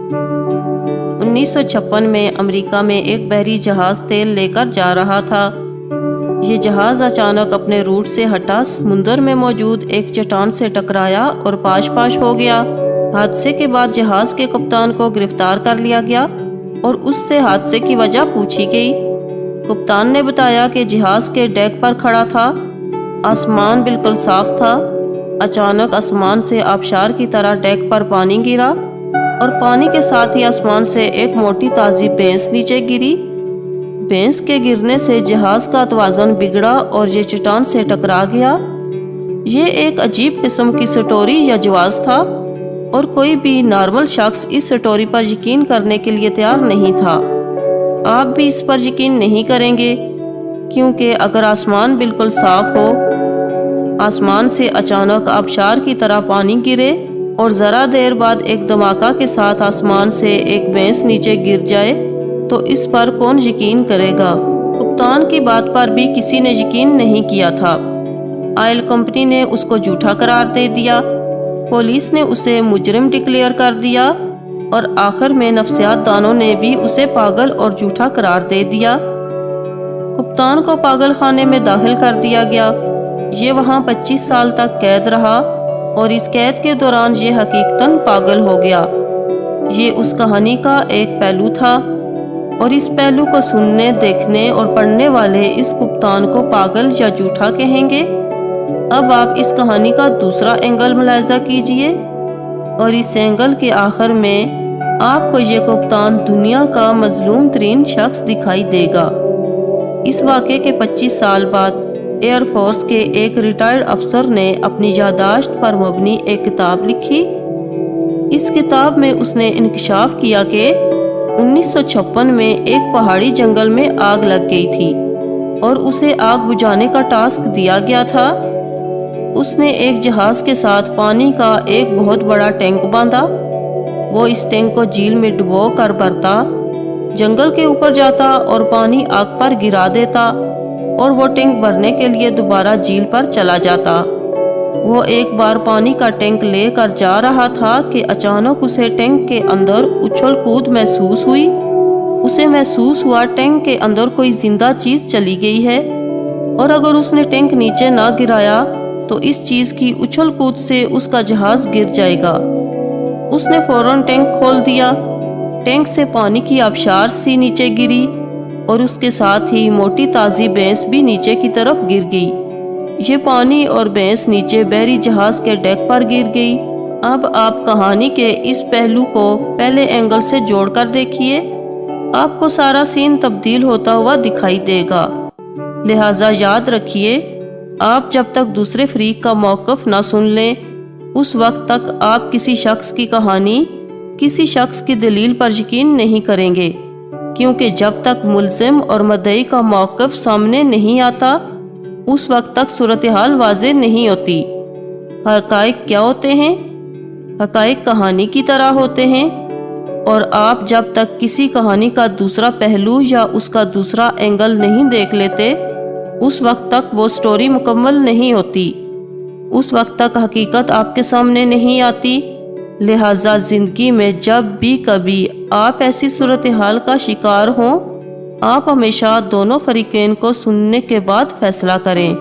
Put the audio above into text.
1956 میں امریکہ میں ایک بحری جہاز تیل لے کر جا رہا تھا۔ یہ جہاز اچانک اپنے روٹ سے ہٹا سمندر میں موجود ایک چٹان سے ٹکرایا اور پاش پاش ہو گیا۔ حادثے کے بعد جہاز کے کپتان کو گرفتار کر لیا گیا اور اس سے حادثے کی وجہ پوچھی گئی۔ کپتان نے بتایا کہ جہاز کے ڈیک پر کھڑا تھا، آسمان بالکل صاف تھا۔ اچانک آسمان سے آبشار کی طرح ڈیک پر پانی گرا اور پانی کے ساتھ ہی آسمان سے ایک موٹی تازی بھینس نیچے گری۔ بھینس کے گرنے سے جہاز کا توازن بگڑا اور یہ چٹان سے ٹکرا گیا۔ یہ ایک عجیب قسم کی سٹوری یا جواز تھا اور کوئی بھی نارمل شخص اس سٹوری پر یقین کرنے کے لیے تیار نہیں تھا۔ آپ بھی اس پر یقین نہیں کریں گے کیونکہ اگر آسمان بالکل صاف ہو، آسمان سے اچانک آبشار کی طرح پانی گرے اور ذرا دیر بعد ایک دھماکہ کے ساتھ آسمان سے ایک بھینس نیچے گر جائے تو اس پر کون یقین کرے گا؟ کپتان کی بات پر بھی کسی نے یقین نہیں کیا تھا۔ آئل کمپنی نے اس کو جھوٹا قرار دے دیا، پولیس نے اسے مجرم ڈکلیئر کر دیا اور آخر میں نفسیات دانوں نے بھی اسے پاگل اور جھوٹا قرار دے دیا۔ کپتان کو پاگل خانے میں داخل کر دیا گیا۔ یہ وہاں 25 سال تک قید رہا اور اس قید کے دوران یہ حقیقتاً پاگل ہو گیا۔ یہ اس کہانی کا ایک پہلو تھا اور اس پہلو کو سننے، دیکھنے اور پڑھنے والے اس کپتان کو پاگل یا جھوٹا کہیں گے۔ اب آپ اس کہانی کا دوسرا اینگل ملاحظہ کیجئے اور اس اینگل کے آخر میں آپ کو یہ کپتان دنیا کا مظلوم ترین شخص دکھائی دے گا۔ اس واقعے کے 25 سال بعد ایئر فورس کے ایک ریٹائرڈ افسر نے اپنی یادداشت پر مبنی ایک کتاب لکھی۔ اس کتاب میں اس نے انکشاف کیا کہ 1956 میں ایک پہاڑی جنگل میں آگ لگ گئی تھی اور اسے آگ بجھانے کا ٹاسک دیا گیا تھا۔ اس نے ایک جہاز کے ساتھ پانی کا ایک بہت بڑا ٹینک باندھا۔ وہ اس ٹینک کو جھیل میں ڈبو کر بھرتا، جنگل کے اوپر جاتا اور پانی آگ پر گرا دیتا اور وہ ٹینک بھرنے کے لیے دوبارہ جھیل پر چلا جاتا۔ وہ ایک بار پانی کا ٹینک لے کر جا رہا تھا کہ اچانک اسے ٹینک کے اندر اچھل کود محسوس ہوئی۔ اسے محسوس ہوا ٹینک کے اندر کوئی زندہ چیز چلی گئی ہے اور اگر اس نے ٹینک نیچے نہ گرایا تو اس چیز کی اچھل کود سے اس کا جہاز گر جائے گا۔ اس نے فوراً ٹینک کھول دیا۔ ٹینک سے پانی کی آبشار سی نیچے گری اور اس کے ساتھ ہی موٹی تازی بھینس بھی نیچے کی طرف گر گئی۔ یہ پانی اور بھینس نیچے بحری جہاز کے ڈیک پر گر گئی۔ اب آپ کہانی کے اس پہلو کو پہلے اینگل سے جوڑ کر دیکھیے، آپ کو سارا سین تبدیل ہوتا ہوا دکھائی دے گا۔ لہٰذا یاد رکھیے، آپ جب تک دوسرے فریق کا موقف نہ سن لیں، اس وقت تک آپ کسی شخص کی کہانی، کسی شخص کی دلیل پر یقین نہیں کریں گے، کیونکہ جب تک ملزم اور مدعی کا موقف سامنے نہیں آتا، اس وقت تک صورتحال واضح نہیں ہوتی۔ حقائق کیا ہوتے ہیں؟ حقائق کہانی کی طرح ہوتے ہیں، اور آپ جب تک کسی کہانی کا دوسرا پہلو یا اس کا دوسرا اینگل نہیں دیکھ لیتے، اس وقت تک وہ سٹوری مکمل نہیں ہوتی، اس وقت تک حقیقت آپ کے سامنے نہیں آتی۔ لہٰذا زندگی میں جب بھی کبھی آپ ایسی صورتحال کا شکار ہوں، آپ ہمیشہ دونوں فریقین کو سننے کے بعد فیصلہ کریں۔